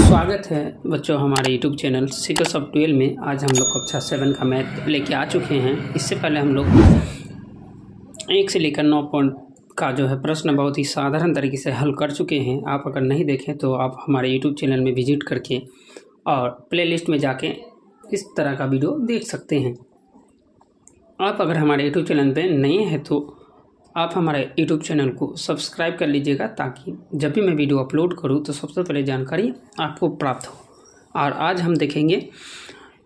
स्वागत है बच्चों हमारे YouTube चैनल सीखो सब 12 में। आज हम लोग कक्षा 7 का मैथ लेके आ चुके हैं। इससे पहले हम लोग 1 से लेकर 9 पॉइंट का जो है प्रश्न बहुत ही साधारण तरीके से हल कर चुके हैं। आप अगर नहीं देखें तो आप हमारे YouTube चैनल में विजिट करके और प्लेलिस्ट में जाके इस तरह का वीडियो देख सकते हैं। आप अगर हमारे YouTube चैनल पर नए हैं तो आप हमारे YouTube चैनल को सब्सक्राइब कर लीजिएगा, ताकि जब भी मैं वीडियो अपलोड करूं तो सबसे पहले जानकारी आपको प्राप्त हो। और आज हम देखेंगे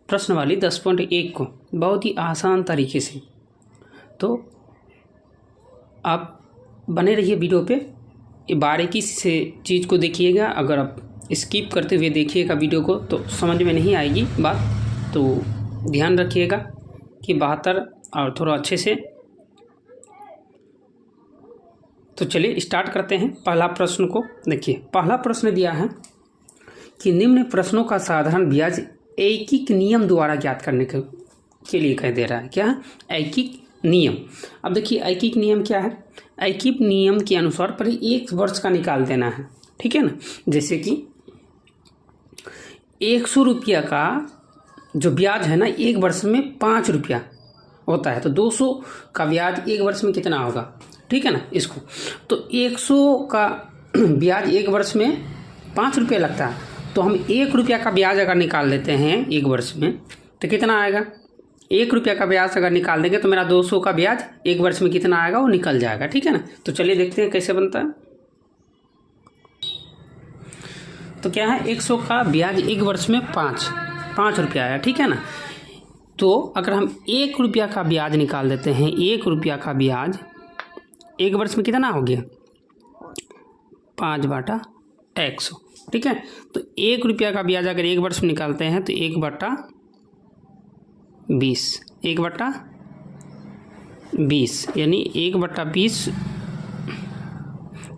प्रश्नावली 10.1 को बहुत ही आसान तरीके से। तो आप बने रहिए वीडियो पे, बारीकी से चीज़ को देखिएगा। अगर आप स्किप करते हुए देखिएगा वीडियो को तो समझ में नहीं आएगी बात, तो ध्यान रखिएगा कि बेहतर और थोड़ा अच्छे से। तो चलिए स्टार्ट करते हैं। पहला प्रश्न को देखिए। पहला प्रश्न दिया है कि निम्न प्रश्नों का साधारण ब्याज ऐकिक नियम द्वारा ज्ञात करने के लिए कह दे रहा है। क्या है? ऐकिक नियम। अब देखिए ऐकिक नियम क्या है। ऐकिक नियम के अनुसार पर 1 वर्ष का निकाल देना है, ठीक है ना। जैसे कि 100 रुपया का जो ब्याज है ना, 1 वर्ष में 5 रुपया होता है, तो 200 का ब्याज 1 वर्ष में कितना होगा, ठीक है ना। इसको तो 100 का ब्याज 1 वर्ष में 5 रुपये लगता है, तो हम 1 रुपया का ब्याज अगर निकाल लेते हैं 1 वर्ष में तो कितना आएगा। 1 रुपया का ब्याज अगर निकाल देंगे तो मेरा 200 का ब्याज 1 वर्ष में कितना आएगा, वो निकल जाएगा, ठीक है ना। तो चलिए देखते हैं कैसे बनता है। तो क्या है, 100 का ब्याज 1 वर्ष में 5 रुपया आया, ठीक है ना। तो अगर हम 1 रुपया का ब्याज निकाल देते हैं, 1 रुपया का ब्याज 1 वर्ष में कितना हो गया, 5/100, ठीक है। तो 1 रुपया का ब्याज अगर 1 वर्ष में निकालते हैं तो 1/20, 1/20 यानी 1/20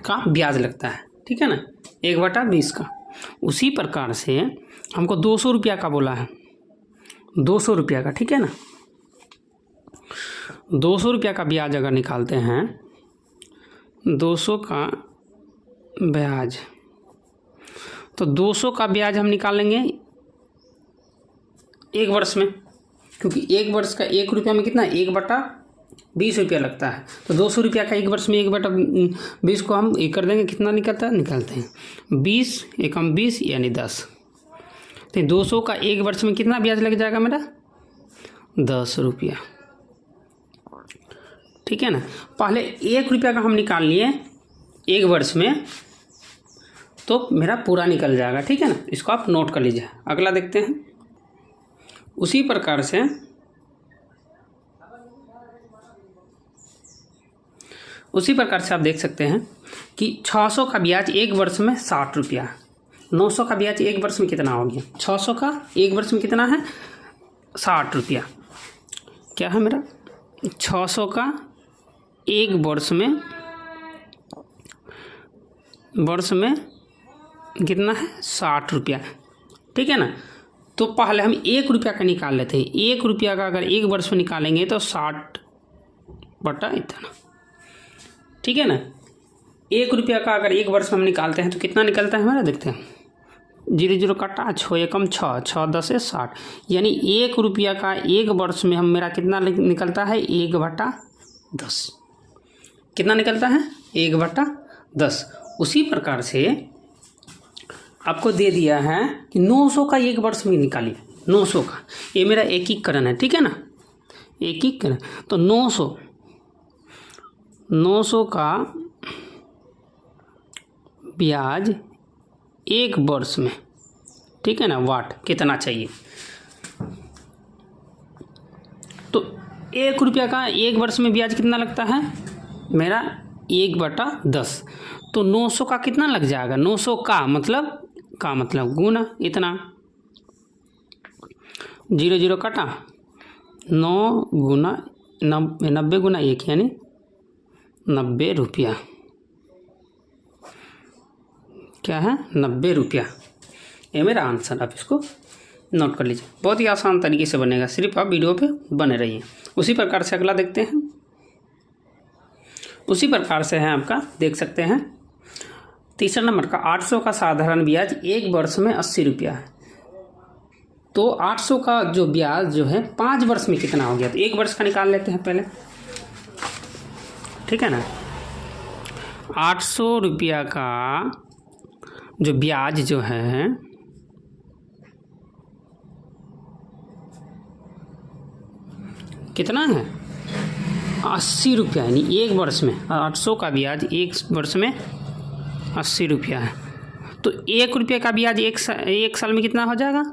का ब्याज लगता है, ठीक है ना, 1/20 का। उसी प्रकार से हमको 200 रुपया का बोला है, 200 रुपया का, ठीक है ना। 200 रुपया का ब्याज अगर निकालते हैं, 200 का ब्याज, तो 200 का ब्याज हम निकालेंगे 1 वर्ष में, क्योंकि 1 वर्ष का 1 रुपया में कितना, 1/20 रुपया लगता है। तो 200 रुपया का 1 वर्ष में 1/20 को हम ये कर देंगे, कितना निकलता है, निकालते हैं 20 एकम 20 यानी 10। तो 200 का 1 वर्ष में कितना ब्याज लग जाएगा मेरा, 10 रुपया, ठीक है ना। पहले 1 रुपया का हम निकाल लिए 1 वर्ष में, तो मेरा पूरा निकल जाएगा, ठीक है ना। इसको आप नोट कर लीजिए। अगला देखते हैं। उसी प्रकार से आप देख सकते हैं कि 600 का ब्याज 1 वर्ष में 60 रुपया, 900 का ब्याज 1 वर्ष में कितना हो गया, 600 का 1 वर्ष में कितना है, 60 रुपया। क्या है मेरा, 600 का 1 वर्ष में कितना है, 60 रुपया, ठीक है ना। तो पहले हम 1 रुपया का निकाल लेते हैं। 1 रुपया का अगर 1 वर्ष में निकालेंगे तो 60 इतना, ठीक है ना। 1 रुपया का अगर 1 वर्ष में हम निकालते हैं तो कितना निकलता है हमारा, देखते हैं। 0 कटा 6 एकम 6, 6 10 60, यानी 1 रुपया का 1 वर्ष में हम मेरा कितना निकलता है, 1/10। कितना निकलता है, 1/10। उसी प्रकार से आपको दे दिया है कि 900 का 1 वर्ष में निकालिए, 900 का, ये मेरा एकीकरण है, ठीक है ना, एकीकरण। तो 900 का ब्याज 1 वर्ष में, ठीक है ना, वाट कितना चाहिए। तो 1 रुपया का 1 वर्ष में ब्याज कितना लगता है मेरा, 1/10। तो 900 का कितना लग जाएगा, 900 का मतलब गुना इतना, 0 कटा 9 गुना 90 गुना 1 यानी 90 रुपया। क्या है, 90 रुपया, ये मेरा आंसर। आप इसको नोट कर लीजिए। बहुत ही आसान तरीके से बनेगा, सिर्फ आप वीडियो पे बने रहिए। उसी प्रकार से अगला देखते हैं। उसी प्रकार से है आपका, देख सकते हैं तीसरा नंबर का 800 का साधारण ब्याज एक वर्ष में 80 रुपया है। तो 800 का जो ब्याज जो है 5 वर्ष में कितना हो गया, तो एक वर्ष का निकाल लेते हैं पहले, ठीक है ना। 800 रुपया का जो ब्याज जो है कितना है, 80 रुपया, यानी एक वर्ष में 800 का ब्याज एक वर्ष में 80 रुपया है। तो 1 रुपये का ब्याज एक साल में कितना हो जाएगा,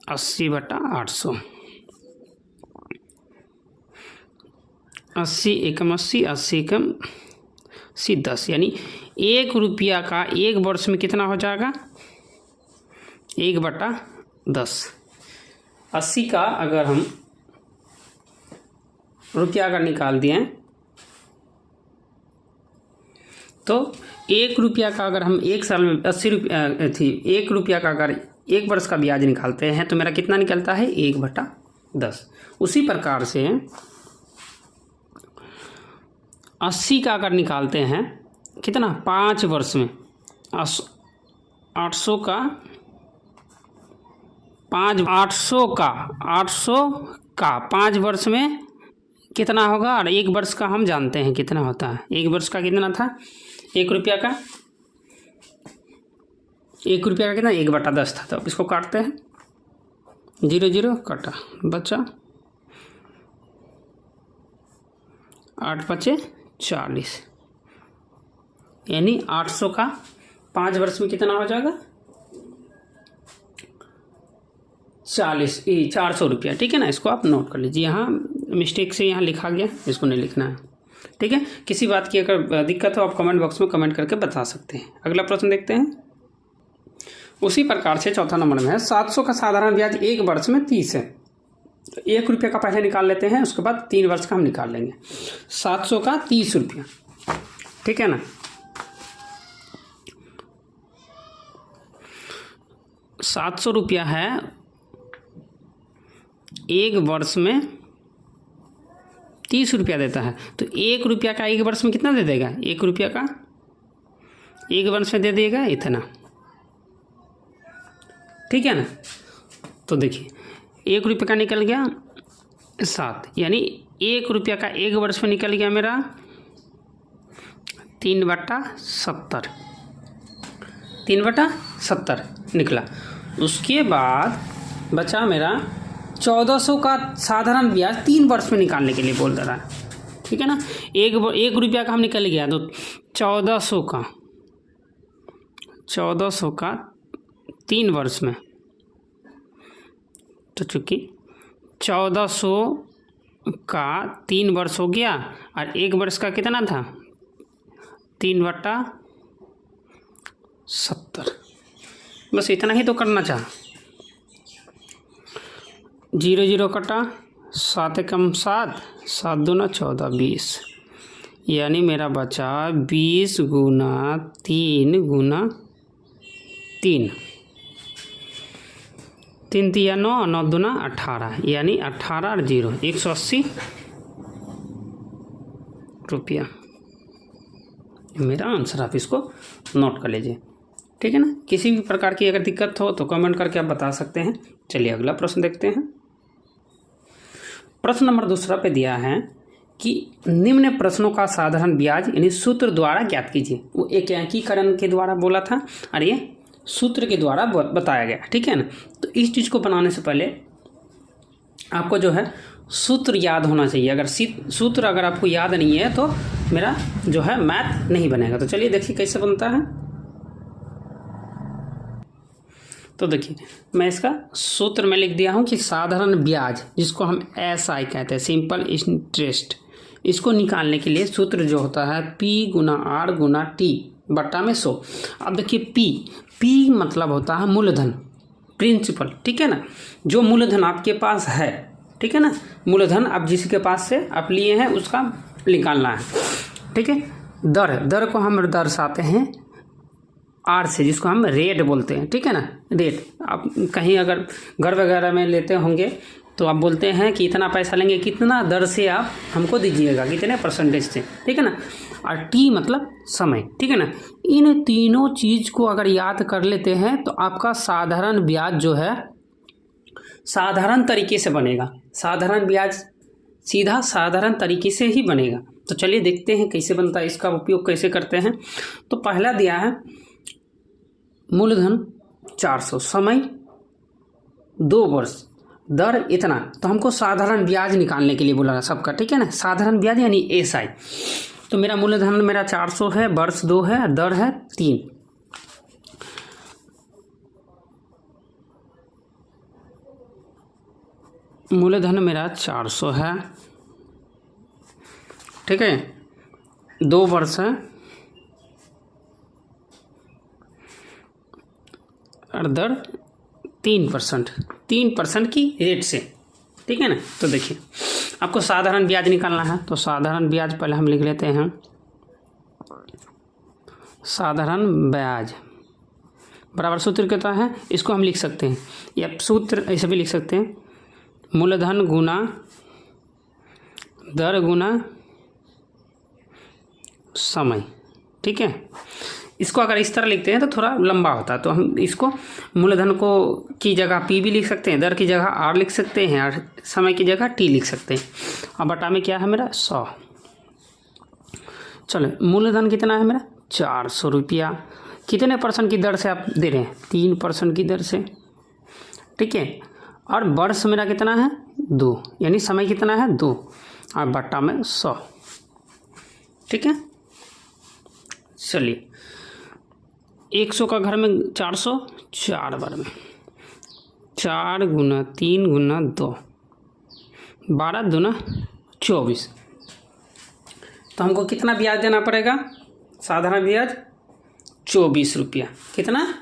80/800, 80 एकम 80, 80 एकम 80 10, यानी 1 रुपया का एक वर्ष में कितना हो जाएगा, 1/10। 80 का अगर हम रुपया अगर निकाल दिए तो 1 रुपया का अगर हम एक साल में 80 रुपया 1 रुपया का अगर एक वर्ष का ब्याज निकालते हैं तो मेरा कितना निकलता है, 1/10। उसी प्रकार से 80 का अगर निकालते हैं कितना, 5 वर्ष में 800 का 5 वर्ष में कितना होगा, और एक वर्ष का हम जानते हैं कितना होता है। एक वर्ष का कितना था, 1 रुपया का, 1 रुपया का कितना, 1/10 था। तो इसको काटते हैं, 0 0 कटा, बचा 8 5 40, यानी 800 का 5 वर्ष में कितना हो जाएगा, 400 रुपया, ठीक है ना। इसको आप नोट कर लीजिए, यहाँ मिस्टेक से यहाँ लिखा गया, इसको नहीं लिखना है, ठीक है। किसी बात की अगर दिक्कत हो आप कमेंट बॉक्स में कमेंट करके बता सकते हैं। अगला प्रश्न देखते हैं। उसी प्रकार से चौथा नंबर में है 700 का साधारण ब्याज एक वर्ष में 30 है। तो 1 रुपये का पहले निकाल लेते हैं, उसके बाद 3 वर्ष का हम निकाल लेंगे। 700 का 30 रुपया, ठीक है ना। 700 रुपया है, एक वर्ष में 30 रुपया देता है। तो 1 रुपया का एक वर्ष में कितना दे देगा, 1 रुपया का एक वर्ष में दे देगा इतना, ठीक है ना। तो देखिए 1 रुपये का निकल गया 7, यानी 1 रुपया का एक वर्ष में निकल गया मेरा 3/70, 3/70 निकला। उसके बाद बचा मेरा 1400 का साधारण ब्याज 3 वर्ष में निकालने के लिए बोल दे रहा है, ठीक है ना। 1 रुपया का हम निकल गया, तो 1400 का 3 वर्ष में, तो चूँकि 1400 का 3 वर्ष हो गया और 1 वर्ष का कितना था, 3/70। बस इतना ही तो करना चाह। 0 0 कटा, 7 एकम 7, 7 दूना 14, 20, यानी मेरा बचा 20 गुना 3 गुना 3, 3 3 9, 9 दूना 18, यानी 18 और 0 180 रुपया मेरा आंसर। आप इसको नोट कर लीजिए, ठीक है ना। किसी भी प्रकार की अगर दिक्कत हो तो कमेंट करके आप बता सकते हैं। चलिए अगला प्रश्न देखते हैं। प्रश्न नंबर 2 पे दिया है कि निम्न प्रश्नों का साधारण ब्याज यानी सूत्र द्वारा ज्ञात कीजिए। वो एक एकीकरण के द्वारा बोला था और ये सूत्र के द्वारा बताया गया, ठीक है ना। तो इस चीज़ को बनाने से पहले आपको जो है सूत्र याद होना चाहिए। अगर सूत्र अगर आपको याद नहीं है तो मेरा जो है मैथ नहीं बनेगा। तो चलिए देखिए कैसे बनता है। तो देखिए मैं इसका सूत्र में लिख दिया हूँ कि साधारण ब्याज, जिसको हम SI कहते हैं, सिंपल इंटरेस्ट, इसको निकालने के लिए सूत्र जो होता है P गुना R गुना T बट्टा में 100। अब देखिए P मतलब होता है मूलधन, प्रिंसिपल, ठीक है ना। जो मूलधन आपके पास है, ठीक है ना, मूलधन आप जिसके पास से आप लिए हैं उसका निकालना है, ठीक है। दर को हम दर्शाते हैं R से, जिसको हम रेट बोलते हैं, ठीक है ना। रेट आप कहीं अगर घर वगैरह में लेते होंगे तो आप बोलते हैं कि इतना पैसा लेंगे, कितना दर से आप हमको दीजिएगा, कितने परसेंटेज से, ठीक है ना। और टी मतलब समय, ठीक है ना। इन तीनों चीज़ को अगर याद कर लेते हैं तो आपका साधारण ब्याज जो है साधारण तरीके से बनेगा। साधारण ब्याज सीधा साधारण तरीके से ही बनेगा। तो चलिए देखते हैं कैसे बनता है, इसका उपयोग कैसे करते हैं। तो पहला दिया है मूलधन 400, समय 2 वर्ष, दर इतना। तो हमको साधारण ब्याज निकालने के लिए बोला सबका, ठीक है ना। साधारण ब्याज यानी SI। तो मेरा मूलधन मेरा 400 है, वर्ष 2 है, दर है 3। मूलधन मेरा 400 है, ठीक है, 2 वर्ष है और दर 3%, 3% की रेट से, ठीक है ना। तो देखिए आपको साधारण ब्याज निकालना है। तो साधारण ब्याज पहले हम लिख लेते हैं, साधारण ब्याज बराबर सूत्र कितना है, इसको हम लिख सकते हैं, या सूत्र ऐसे भी लिख सकते हैं, मूलधन गुना दर गुना समय, ठीक है। इसको अगर इस तरह लिखते हैं तो थोड़ा लंबा होता है, तो हम इसको मूलधन को की जगह P भी लिख सकते हैं, दर की जगह R लिख सकते हैं और समय की जगह T लिख सकते हैं। अब बटा में क्या है मेरा 100। चलो मूलधन कितना है मेरा 400 रुपया। कितने % की दर से आप दे रहे हैं, 3% की दर से, ठीक है। और वर्ष मेरा कितना है 2, यानी समय कितना है 2 और बट्टा में 100, ठीक है। चलिए 100 का घर में 400, 4 बार में 4 गुना 3 गुना 2, 12 दूना 24। तो हमको कितना ब्याज देना पड़ेगा, साधारण ब्याज 24 रुपया। कितना,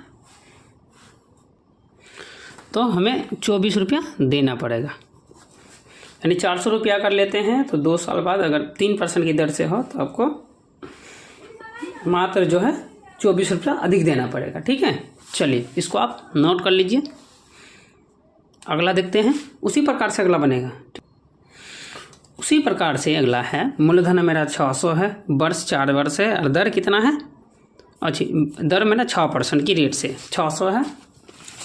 तो हमें 24 रुपया देना पड़ेगा, यानी 400 रुपया कर लेते हैं। तो 2 साल बाद अगर 3% की दर से हो तो आपको मात्र जो है 24 रुपया अधिक देना पड़ेगा, ठीक है। चलिए इसको आप नोट कर लीजिए। अगला देखते हैं, उसी प्रकार से अगला बनेगा। उसी प्रकार से अगला है, मूलधन मेरा 600 है, वर्ष 4 वर्ष है और दर कितना है, अच्छी दर मेरा 6% की रेट से 600 है।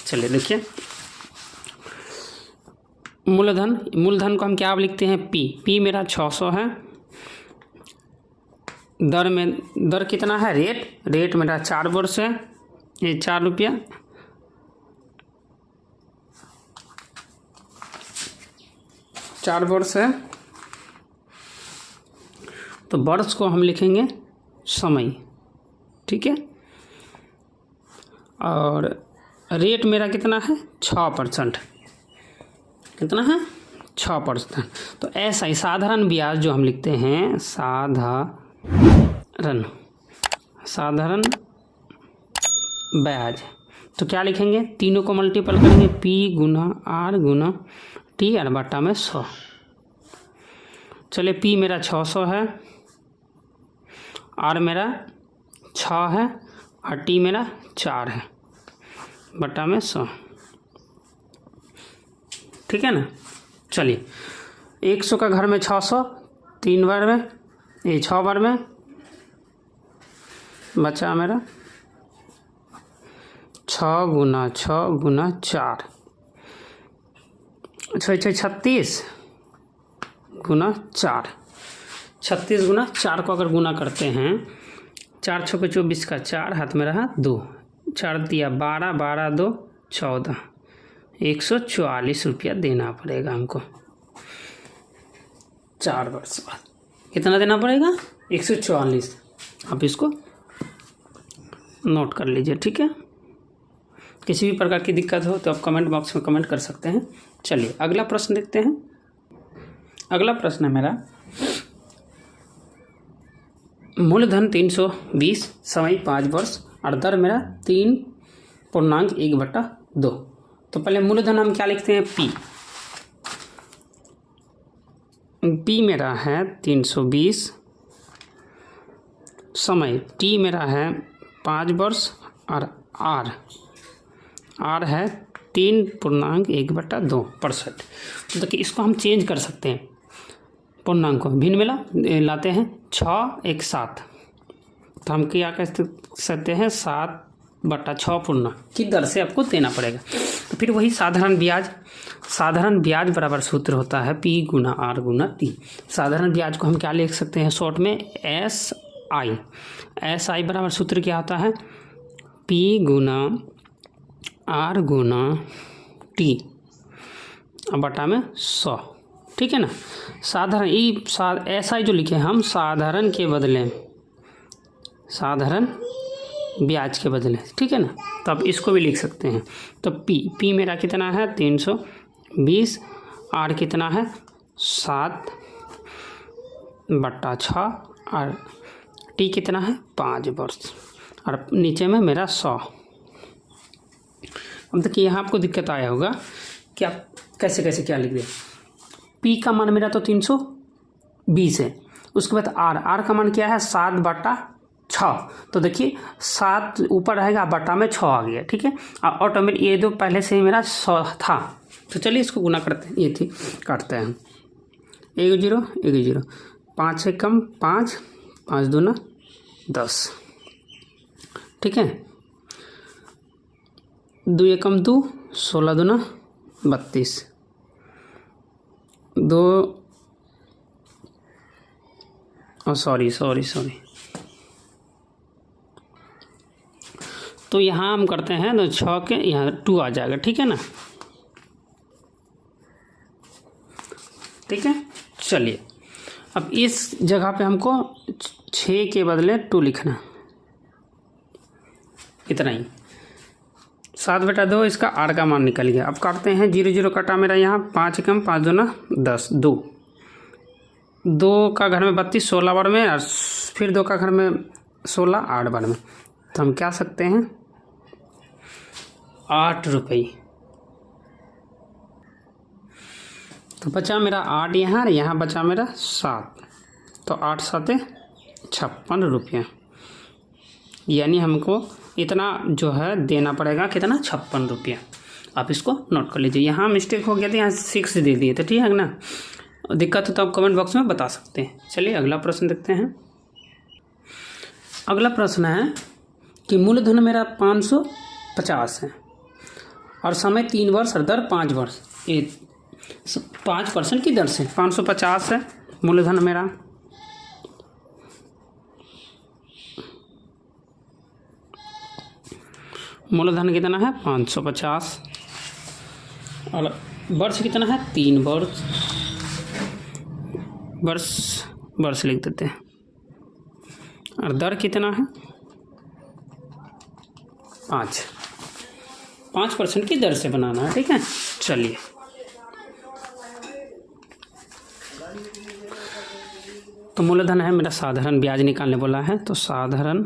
चलिए देखिए मूलधन को हम क्या लिखते हैं P मेरा 600 है, दर कितना है, रेट मेरा 4 वर्ष है, ये 4 रुपया, चार वर्ष है। तो वर्ष को हम लिखेंगे समय, ठीक है। और रेट मेरा कितना है 6%, कितना है 6%। तो ऐसा ही साधारण ब्याज जो हम लिखते हैं, साधारण ब्याज, तो क्या लिखेंगे, तीनों को मल्टीपल करेंगे, P गुना R गुना T और बट्टा में 100। चलिए P मेरा 600 है, R मेरा 6 है और T मेरा 4 है, बट्टा में 100, ठीक है ना। चलिए 100 का घर में 600, 3 बार में, ये 6 बार में बचा मेरा 6 गुना 6 गुना 4, 36 गुना 4, 36 गुना 4 को अगर गुना करते हैं, 4 6 24 का 4 हाथ में रहा 2, 4 दिया 12, 12 2 14, 144 रुपया देना पड़ेगा हमको 4 वर्ष बाद। कितना देना पड़ेगा 144। आप इसको नोट कर लीजिए, ठीक है। किसी भी प्रकार की दिक्कत हो तो आप कमेंट बॉक्स में कमेंट कर सकते हैं। चलिए अगला प्रश्न देखते हैं। अगला प्रश्न है मेरा, मूलधन 320, समय 5 वर्ष और दर मेरा 3.1/2। तो पहले मूलधन हम क्या लिखते हैं P मेरा है 320, समय T मेरा है 5 वर्ष और R है 3.1/2%। तो देखिए इसको हम चेंज कर सकते हैं, पूर्णांक को भिन्न में लाते हैं, 6 1 7, तो हम क्या कह सकते हैं 7/6 पूर्णांक की दर से आपको देना पड़ेगा। तो फिर वही साधारण ब्याज बराबर सूत्र होता है P गुना R गुना T। साधारण ब्याज को हम क्या लिख सकते हैं शॉर्ट में SI बराबर सूत्र क्या होता है P गुना R गुना T बटा में 100। ठीक है ना। साधारण SI जो लिखे हम साधारण ब्याज के बदले, ठीक है ना। तो आप इसको भी लिख सकते हैं। तो P मेरा कितना है 320, R कितना है 7/6 और T कितना है 5 वर्ष और नीचे में मेरा 100। अब देखिए यहाँ आपको दिक्कत आया होगा कि आप कैसे क्या लिख दें। P का मान मेरा तो 320 है, उसके बाद R का मान क्या है 7/6। तो देखिए 7 ऊपर रहेगा बटा में 6 आ गया, ठीक है। और ऑटोमेटिक ये दो पहले से ही मेरा 100 था। तो चलिए इसको गुना करते हैं, ये थी काटते हैं 1 0 1 0, 5 से कम 5, 5 दूना 10, ठीक है। 2 एकम 2, 16 दूना 32, 2 सॉरी तो यहाँ हम करते हैं तो 6 के यहाँ 2 आ जाएगा, ठीक है ना। ठीक है, चलिए अब इस जगह पे हमको 6 के बदले 2 लिखना, इतना ही। 7/2 इसका R का मान निकल गया। अब काटते हैं 0 0 कटा मेरा यहाँ 5 कम 5 दूना 10, 2 का घर में 32, 16 बार में, और फिर 2 का घर में 16, 8 बार में। तो हम क्या सकते हैं 8 रुपये। तो बचा मेरा 8 यहाँ, यहाँ बचा मेरा 7, तो 8 7 56 रुपये। यानी हमको इतना जो है देना पड़ेगा, कितना 56 रुपये। आप इसको नोट कर लीजिए। यहाँ मिस्टेक हो गया था, यहाँ 6 दे दिए थे, ठीक है ना। दिक्कत हो तो आप कमेंट बॉक्स में बता सकते हैं। चलिए अगला प्रश्न देखते हैं। अगला प्रश्न है कि मूलधन मेरा 550 है और समय 3 वर्ष और दर 5 वर्ष, ये 5% की दर से 550 है मूलधन मेरा। मूलधन कितना है 550 और वर्ष कितना है 3 वर्ष। वर्ष लिख देते हैं। और दर कितना है 5% की दर से बनाना है, ठीक है। चलिए तो मूलधन है मेरा, साधारण ब्याज निकालने बोला है, तो साधारण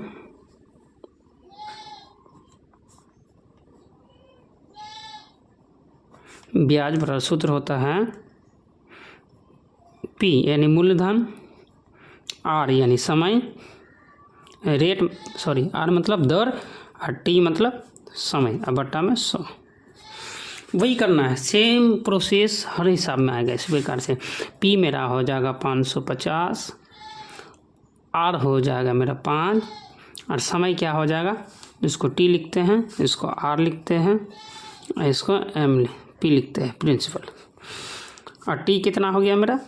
ब्याज बराबर सूत्र होता है P यानी मूलधन, R यानी समय, R मतलब दर, और T मतलब समय, अब बट्टा में 100। वही करना है, सेम प्रोसेस हर हिसाब में आएगा इस प्रकार से। P मेरा हो जाएगा 550, R हो जाएगा मेरा 5, और समय क्या हो जाएगा, इसको T लिखते हैं, इसको R लिखते हैं, इसको P लिखते हैं प्रिंसिपल, और T कितना हो गया मेरा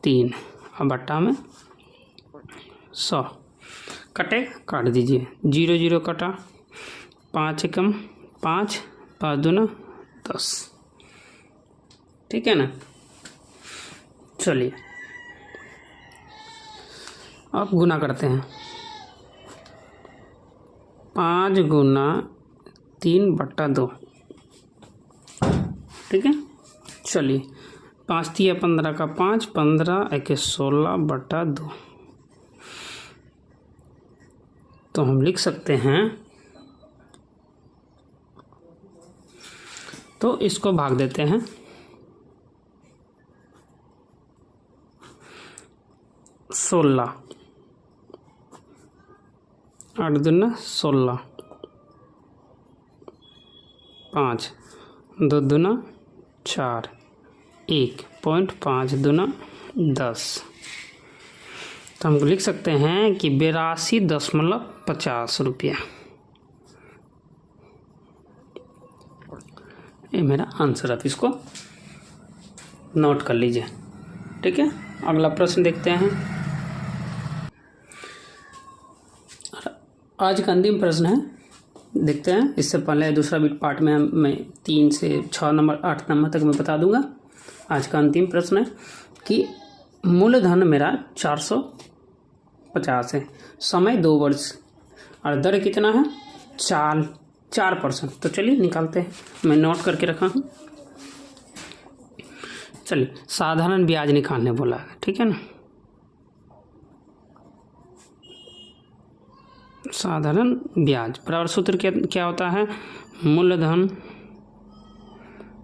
3, और बट्टा में 100। कटे काट दीजिए, 0 0 कटा, 5 कम 5, 5 दूना 10, ठीक है ना। चलिए अब गुना करते हैं। 5 गुना 3/2, ठीक है। चलिए 5 3 15 का 5, 15 1 16/2। तो हम लिख सकते हैं, तो इसको भाग देते हैं। 16, 8 दूना 16, 5 2 दूना 4, 1.5 दूना 10। तो हम लिख सकते हैं कि 82.50 रुपया, ये मेरा आंसर। आप इसको नोट कर लीजिए, ठीक है। अगला प्रश्न देखते हैं। आज का अंतिम प्रश्न है, देखते हैं। इससे पहले दूसरा पार्ट में मैं 3 से 6 नंबर 8 नंबर तक मैं बता दूंगा। आज का अंतिम प्रश्न है कि मूलधन मेरा 450 है, समय 2 वर्ष और दर कितना है 4%। तो चलिए निकालते हैं, मैं नोट करके रखा हूँ। चलिए साधारण ब्याज निकालने बोला है, ठीक है ना। साधारण ब्याज बराबर सूत्र क्या होता है, मूलधन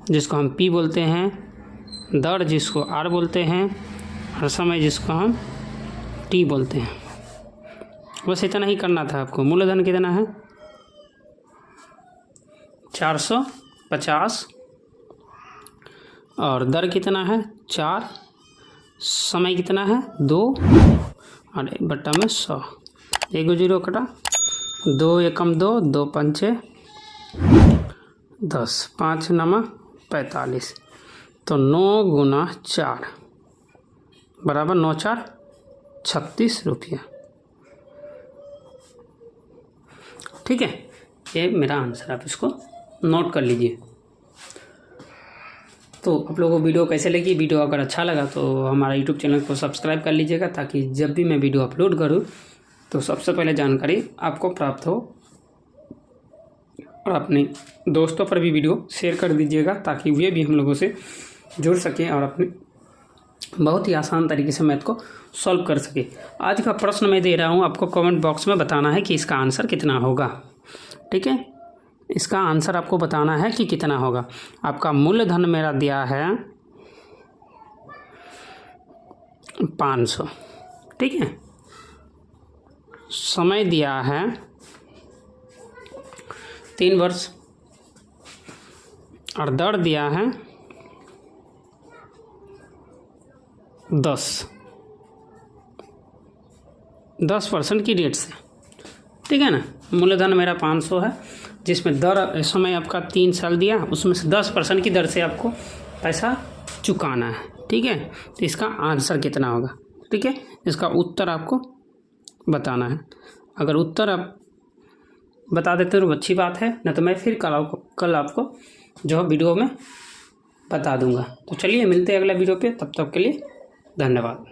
जिसको हम P बोलते हैं, दर जिसको R बोलते हैं और समय जिसको हम T बोलते हैं। बस इतना ही करना था आपको। मूलधन कितना है 450 और दर कितना है 4, समय कितना है 2 और बट्टा में 100, 1 0 कटा, 2 एकम 2, 2 पंचे 10, 5 9 45, तो 9 गुना 4 बराबर 9 4 36 रुपया, ठीक है। ये मेरा आंसर, आप इसको नोट कर लीजिए। तो आप लोगों को वीडियो कैसे लगी? वीडियो अगर अच्छा लगा तो हमारा यूट्यूब चैनल को सब्सक्राइब कर लीजिएगा, ताकि जब भी मैं वीडियो अपलोड करूँ तो सबसे पहले जानकारी आपको प्राप्त हो। और अपने दोस्तों पर भी वीडियो शेयर कर दीजिएगा, ताकि वे भी हम लोगों से जुड़ सकें और अपने बहुत ही आसान तरीके से मैथ को सॉल्व कर सके। आज का प्रश्न मैं दे रहा हूँ, आपको कमेंट बॉक्स में बताना है कि इसका आंसर कितना होगा, ठीक है। इसका आंसर आपको बताना है कि कितना होगा। आपका मूलधन मेरा दिया है 500, ठीक है। समय दिया है 3 वर्ष और दर दिया है 10% की रेट से, ठीक है ना। मूलधन मेरा 500 है, जिसमें दर समय आपका 3 साल दिया, उसमें से 10% की दर से आपको पैसा चुकाना है, ठीक है। तो इसका आंसर कितना होगा, ठीक है। इसका उत्तर आपको बताना है। अगर उत्तर आप बता देते हो तो अच्छी बात है, नहीं तो मैं फिर कल आपको जो वीडियो में बता दूंगा। तो चलिए मिलते हैं अगला वीडियो पे, तब तक के लिए धन्यवाद।